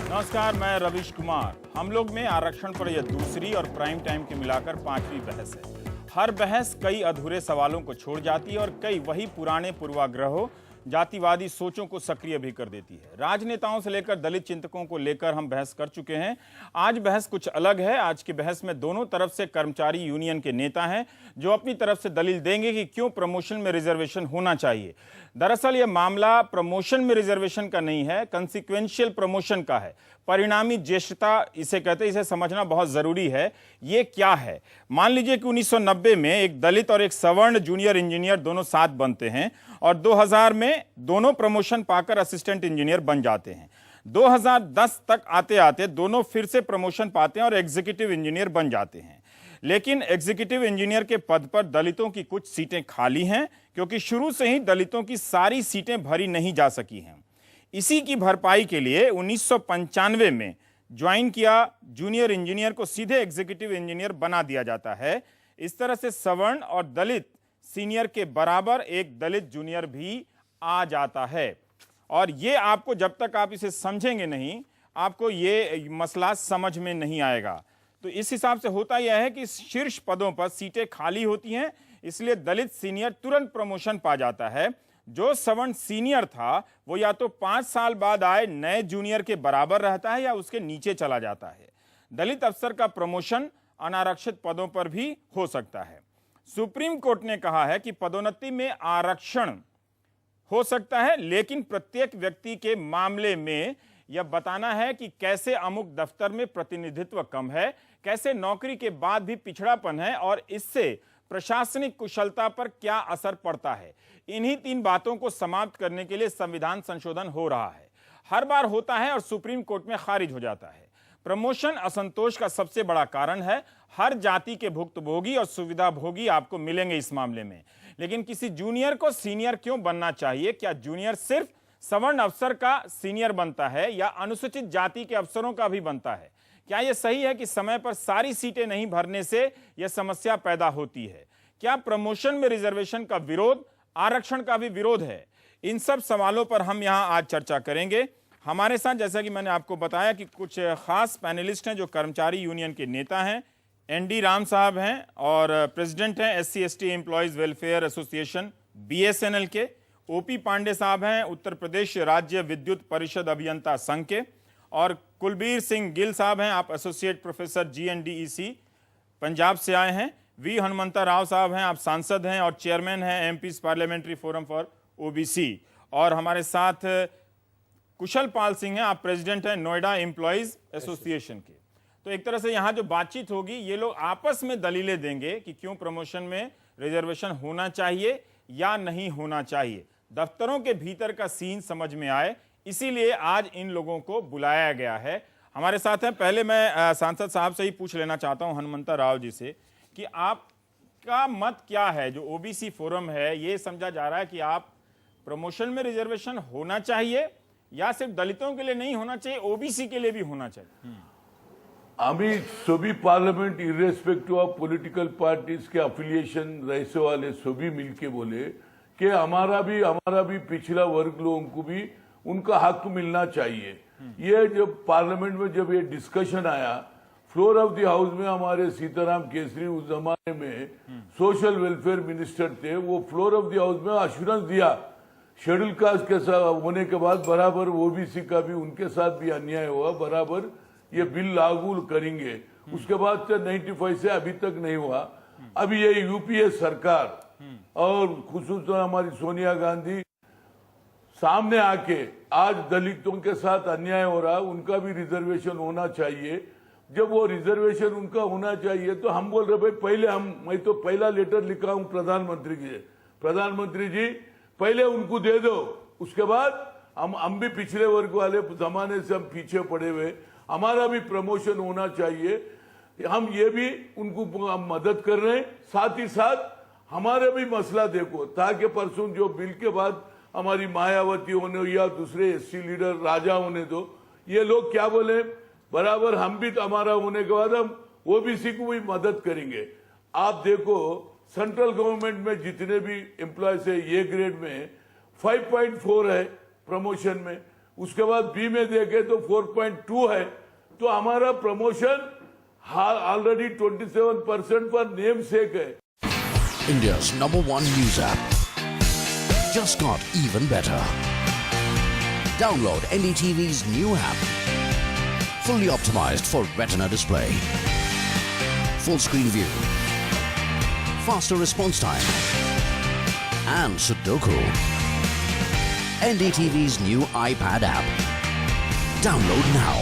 नमस्कार, मैं रविश कुमार। हम लोग में आरक्षण पर यह दूसरी और प्राइम टाइम के मिलाकर 5वीं बहस है। हर बहस कई अधूरे सवालों को छोड़ जाती है और कई वही पुराने पूर्वाग्रहों, जातिवादी सोचों को सक्रिय भी कर देती है। राजनेताओं से लेकर दलित चिंतकों को लेकर हम बहस कर चुके हैं। आज बहस कुछ अलग है। आज की बहस में दोनों तरफ से कर्मचारी यूनियन के नेता हैं जो अपनी तरफ से दलील देंगे कि क्यों प्रमोशन में रिजर्वेशन होना चाहिए। दरअसल यह मामला प्रमोशन में रिजर्वेशन का नहीं है, कंसिक्वेंशियल प्रमोशन का है। परिणामी ज्येष्ठता इसे कहते हैं, इसे समझना बहुत जरूरी है। ये क्या है? मान लीजिए कि 1990 में एक दलित और एक सवर्ण जूनियर इंजीनियर दोनों साथ बनते हैं और 2000 में दोनों प्रमोशन पाकर असिस्टेंट इंजीनियर बन जाते हैं। 2010 तक आते आते दोनों फिर से प्रमोशन पाते हैं और एग्जीक्यूटिव इंजीनियर बन जाते हैं। लेकिन एग्जीक्यूटिव इंजीनियर के पद पर दलितों की कुछ सीटें खाली हैं, क्योंकि शुरू से ही दलितों की सारी सीटें भरी नहीं जा सकी हैं। इसी की भरपाई के लिए 1995 में ज्वाइन किया जूनियर इंजीनियर को सीधे एग्जीक्यूटिव इंजीनियर बना दिया जाता है। इस तरह से सवर्ण और दलित सीनियर के बराबर एक दलित जूनियर भी आ जाता है। और ये आपको, जब तक आप इसे समझेंगे नहीं, आपको ये मसला समझ में नहीं आएगा। तो इस हिसाब से होता यह है कि शीर्ष पदों पर सीटें खाली होती हैं, इसलिए दलित सीनियर तुरंत प्रमोशन पा जाता है। जो सवर्ण सीनियर था वो या तो 5 साल बाद आए नए जूनियर के बराबर रहता है या उसके नीचे चला जाता है। दलित अफसर का प्रमोशन अनारक्षित पदों पर भी हो सकता है। सुप्रीम कोर्ट ने कहा है कि पदोन्नति में आरक्षण हो सकता है, लेकिन प्रत्येक व्यक्ति के मामले में यह बताना है कि कैसे अमुक दफ्तर में प्रतिनिधित्व कम है, कैसे नौकरी के बाद भी पिछड़ापन है और इससे प्रशासनिक कुशलता पर क्या असर पड़ता है। इन्हीं 3 बातों को समाप्त करने के लिए संविधान संशोधन हो रहा है। हर बार होता है और सुप्रीम कोर्ट में खारिज हो जाता है। प्रमोशन असंतोष का सबसे बड़ा कारण है। हर जाति के भुक्तभोगी और सुविधा भोगी आपको मिलेंगे इस मामले में। लेकिन किसी जूनियर को सीनियर क्यों बनना चाहिए? क्या जूनियर सिर्फ सवर्ण अफसर का सीनियर बनता है या अनुसूचित जाति के अफसरों का भी बनता है? क्या यह सही है कि समय पर सारी सीटें नहीं भरने से यह समस्या पैदा होती है? क्या प्रमोशन में रिजर्वेशन का विरोध आरक्षण का भी विरोध है? इन सब सवालों पर हम यहां आज चर्चा करेंगे। हमारे साथ, जैसा कि मैंने आपको बताया, कि कुछ खास पैनलिस्ट हैं जो कर्मचारी यूनियन के नेता हैं। एनडी राम साहब हैं और प्रेसिडेंट हैं SC/ST employees welfare association BSNL के। OP पांडे साहब हैं उत्तर प्रदेश राज्य विद्युत परिषद अभियंता संघ के। और कुलबीर सिंह गिल साहब हैं, आप एसोसिएट प्रोफेसर GNDEC पंजाब से आए हैं। V हनुमंता राव साहब हैं, आप सांसद हैं और चेयरमैन हैं MP's parliamentary forum for OBC। और हमारे साथ कुशल पाल सिंह हैं, आप प्रेसिडेंट हैं नोएडा एम्प्लॉयज एसोसिएशन के। तो एक तरह से यहाँ जो बातचीत होगी, ये लोग आपस में दलीलें देंगे कि क्यों प्रमोशन में रिजर्वेशन होना चाहिए या नहीं होना चाहिए। दफ्तरों के भीतर का सीन समझ में आए, इसीलिए आज इन लोगों को बुलाया गया है। हमारे साथ हैं, पहले मैं सांसद साहब से ही पूछ लेना चाहता हूं, हनुमंता राव जी से, कि आपका मत क्या है? जो OBC फोरम है, ये समझा जा रहा है कि आप प्रमोशन में रिजर्वेशन होना चाहिए या सिर्फ दलितों के लिए नहीं होना चाहिए, OBC के लिए भी होना चाहिए। আমি सभी parliament irrespective of political parties के अफिलिएशन रहने वाले सभी मिलके बोले कि हमारा भी पिछड़ा वर्ग लोगों को भी उनका हक मिलना चाहिए। ये जब पार्लियामेंट में जब ये डिस्कशन आया, फ्लोर ऑफ द हाउस में हमारे सीताराम केसरी उस जमाने में सोशल वेलफेयर मिनिस्टर थे, वो फ्लोर ऑफ द हाउस में अश्योरेंस दिया शेड्यूल कास्ट के साथ होने के बाद बराबर OBC का भी उनके साथ भी अन्याय हुआ, बराबर ये बिल लागू करेंगे। उसके बाद से 95 से अभी तक नहीं हुआ। अभी ये UPA सरकार और खुसूसन हमारी सोनिया गांधी सामने आके आज दलितों के साथ अन्याय हो रहा, उनका भी रिजर्वेशन होना चाहिए। जब वो रिजर्वेशन उनका होना चाहिए तो हम बोल रहे भाई मैं तो पहला लेटर लिखा हूं प्रधानमंत्री जी, प्रधानमंत्री जी पहले उनको दे दो, उसके बाद हम भी पिछले वर्ग वाले जमाने से हम पीछे पड़े हुए, हमारा भी प्रमोशन होना चाहिए। हम ये भी उनको मदद कर रहे हैं, साथ ही साथ हमारे भी मसला देखो, ताकि परसों जो बिल के बाद हमारी मायावती होने या दूसरे SC लीडर राजा होने दो, ये लोग क्या बोले, बराबर हम भी तो हमारा होने के बाद हम OBC को भी मदद करेंगे। आप देखो सेंट्रल गवर्नमेंट में जितने भी एम्प्लॉयज है, ये ग्रेड में 5.4 है प्रमोशन में, उसके बाद बी में देखे तो 4.2 है। तो हमारा प्रमोशन ऑलरेडी 27% पर नेम सेक है। India's #1 news app just got even better. Download NDTV's new app. Fully optimized for retina display. Full screen view. Faster response time. And Sudoku. NDTV's new iPad app. Download now.